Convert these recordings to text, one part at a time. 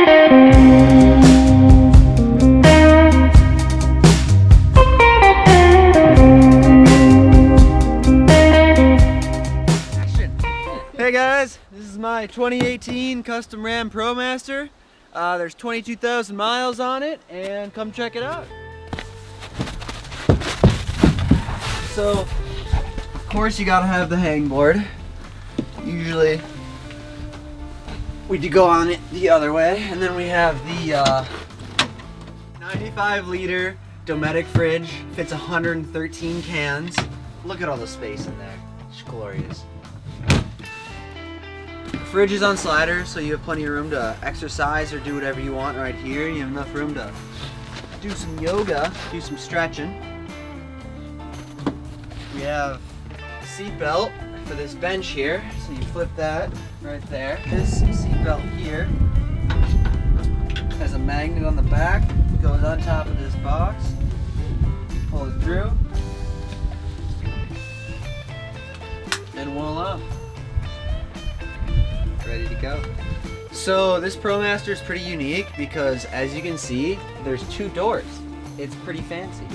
Hey guys, this is my 2018 Custom Ram ProMaster. There's 22,000 miles on it, and come check it out. So, of course you gotta have the hangboard. Usually, we do go on it the other way, and then we have the 95-liter Dometic fridge. Fits 113 cans. Look at all the space in there. It's glorious. The fridge is on sliders, so you have plenty of room to exercise or do whatever you want right here. You have enough room to do some yoga, do some stretching. We have a seat belt for this bench here, so you flip that right there. This seat belt here has a magnet on the back, goes on top of this box, pull it through, and voila. Ready to go. So this ProMaster is pretty unique because, as you can see, there's two doors. It's pretty fancy.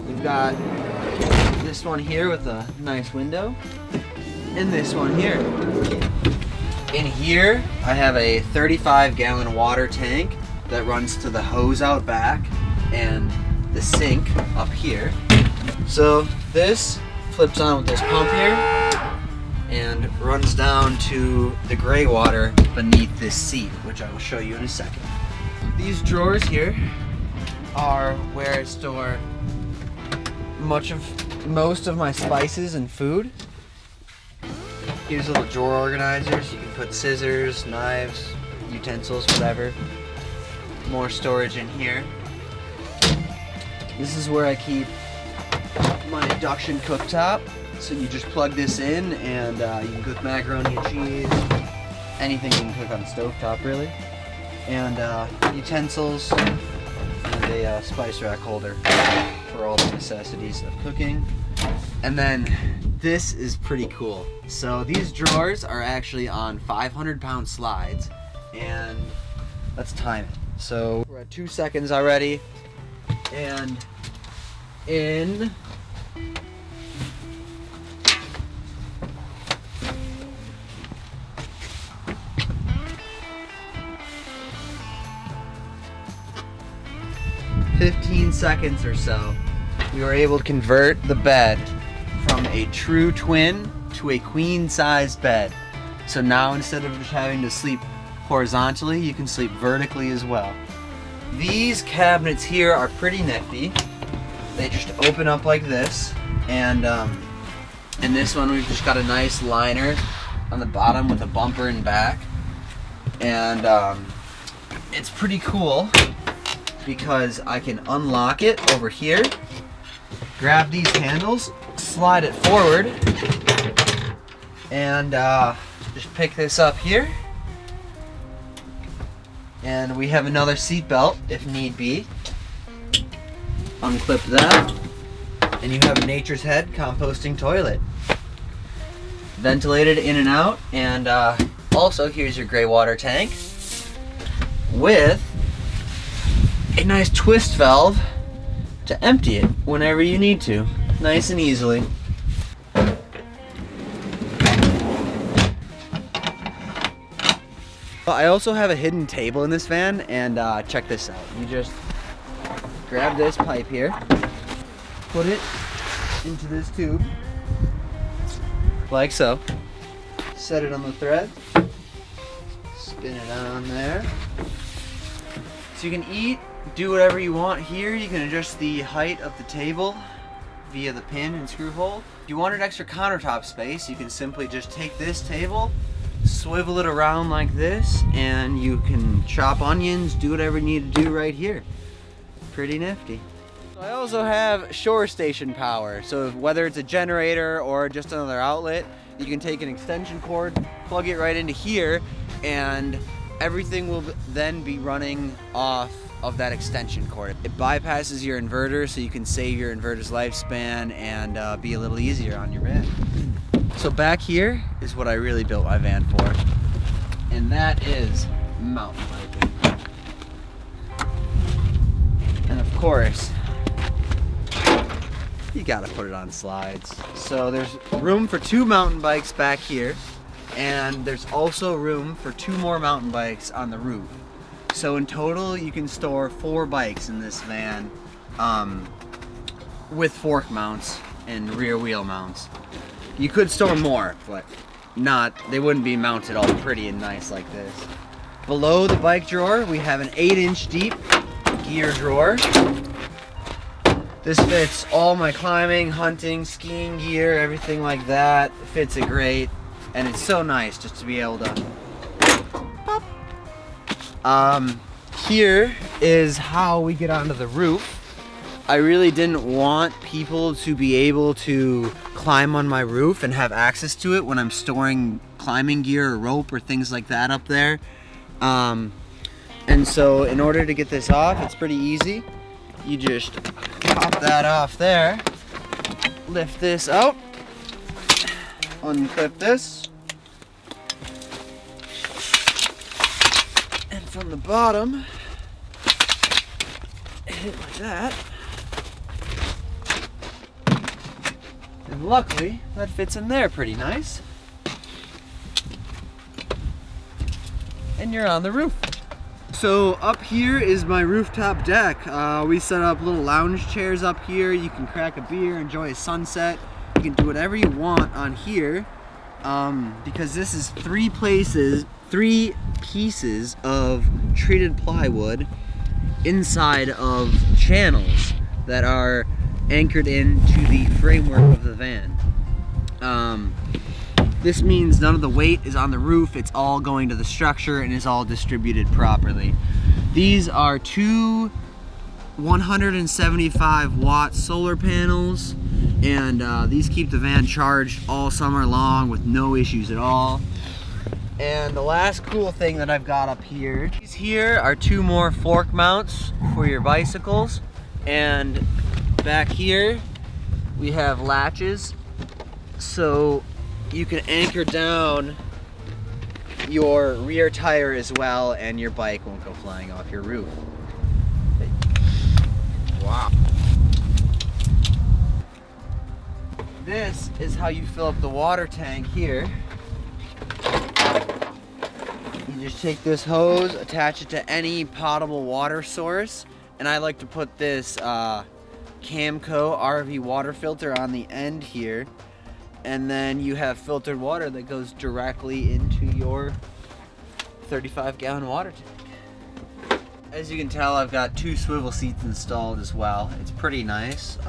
We've got this one here with a nice window, and this one here. In here, I have a 35-gallon water tank that runs to the hose out back and the sink up here. So this flips on with this pump here and runs down to the gray water beneath this seat, which I will show you in a second. These drawers here are where I store most of my spices and food. Here's little drawer organizers. You can put scissors, knives, utensils, whatever. More storage in here. This is where I keep my induction cooktop. So you just plug this in, and you can cook macaroni and cheese, anything you can cook on a stovetop really, and utensils, and a spice rack holder for all the necessities of cooking. And then this is pretty cool. So these drawers are actually on 500-pound slides, and let's time it. So we're at 2 seconds already, and in 15 seconds or so, we were able to convert the bed from a true twin to a queen-size bed. So now, instead of just having to sleep horizontally, you can sleep vertically as well. These cabinets here are pretty nifty. They just open up like this, and in this one we've just got a nice liner on the bottom with a bumper and back, and it's pretty cool because I can unlock it over here, grab these handles, slide it forward, and just pick this up here. And we have another seat belt if need be. Unclip that, and you have a Nature's Head composting toilet. Ventilated in and out, and also here's your gray water tank with a nice twist valve to empty it whenever you need to, nice and easily. I also have a hidden table in this van, and check this out. You just grab this pipe here, put it into this tube, like so, set it on the thread, spin it on there. So you can eat, do whatever you want here. You can adjust the height of the table via the pin and screw hole. If you wanted extra countertop space, you can simply just take this table, swivel it around like this, and you can chop onions, do whatever you need to do right here. Pretty nifty. I also have shore station power, so whether it's a generator or just another outlet, you can take an extension cord, plug it right into here, and everything will then be running off of that extension cord. It bypasses your inverter, so you can save your inverter's lifespan and be a little easier on your van. So back here is what I really built my van for, and that is mountain biking. course, you gotta put it on slides. So there's room for 2 mountain bikes back here, and there's also room for 2 more mountain bikes on the roof. So in total, you can store 4 bikes in this van with fork mounts and rear wheel mounts. You could store more, but they wouldn't be mounted all pretty and nice like this. Below the bike drawer, we have an 8-inch deep gear drawer. This fits all my climbing, hunting, skiing gear, everything like that. It fits it great, and it's so nice just to be able to pop. Here is how we get onto the roof. I really didn't want people to be able to climb on my roof and have access to it when I'm storing climbing gear or rope or things like that up there. And so in order to get this off, it's pretty easy. You just pop that off there, lift this out, unclip this, and from the bottom, hit like that. And luckily, that fits in there pretty nice. And you're on the roof. So up here is my rooftop deck. We set up little lounge chairs up here. You can crack a beer, enjoy a sunset. You can do whatever you want on here because this is 3 pieces of treated plywood inside of channels that are anchored into the framework of the van. This means none of the weight is on the roof. It's all going to the structure and is all distributed properly. These are 2 175 watt solar panels, and these keep the van charged all summer long with no issues at all. And the last cool thing that I've got up here, these here are 2 more fork mounts for your bicycles, and back here we have latches so you can anchor down your rear tire as well, and your bike won't go flying off your roof. Wow. This is how you fill up the water tank here. You just take this hose, attach it to any potable water source, and I like to put this Camco RV water filter on the end here, and then you have filtered water that goes directly into your 35-gallon water tank. As you can tell, I've got 2 swivel seats installed as well. It's pretty nice.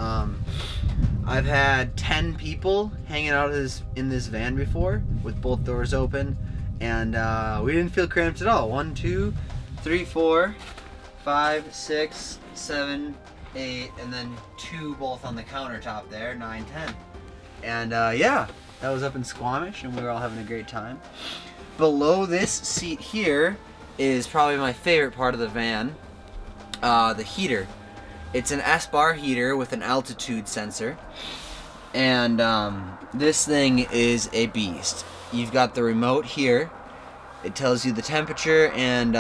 I've had 10 people hanging out in this van before with both doors open, and we didn't feel cramped at all. 1, 2, 3, 4, 5, 6, 7, 8, and then 2 both on the countertop there, 9, 10. And yeah, that was up in Squamish, and we were all having a great time. Below this seat here is probably my favorite part of the van, the heater. It's an S-bar heater with an altitude sensor, and this thing is a beast. You've got the remote here. It tells you the temperature, and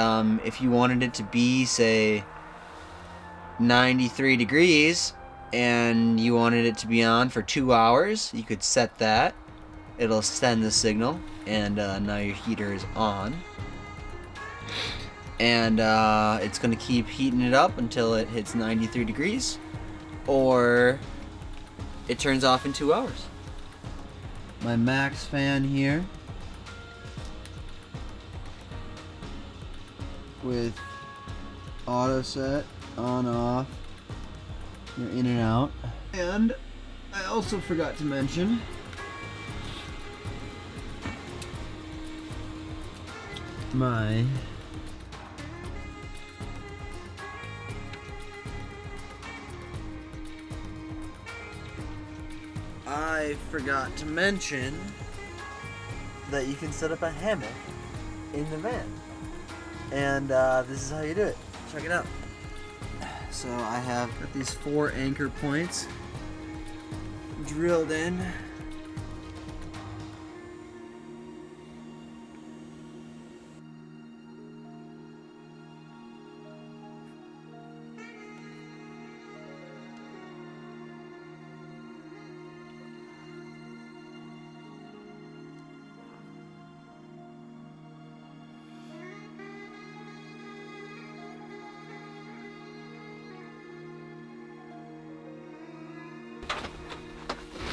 if you wanted it to be, say, 93 degrees, and you wanted it to be on for 2 hours, you could set that. It'll send the signal, and now your heater is on. And it's going to keep heating it up until it hits 93 degrees, or it turns off in 2 hours. My max fan here with auto set, on, off, you're in and out. And I also forgot to mention my that you can set up a hammock in the van, and this is how you do it. Check it out. So I have got these 4 anchor points drilled in.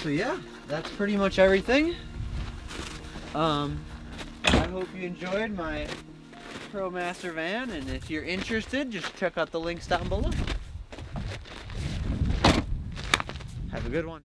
So yeah, that's pretty much everything. I hope you enjoyed my ProMaster van, and if you're interested, just check out the links down below. Have a good one.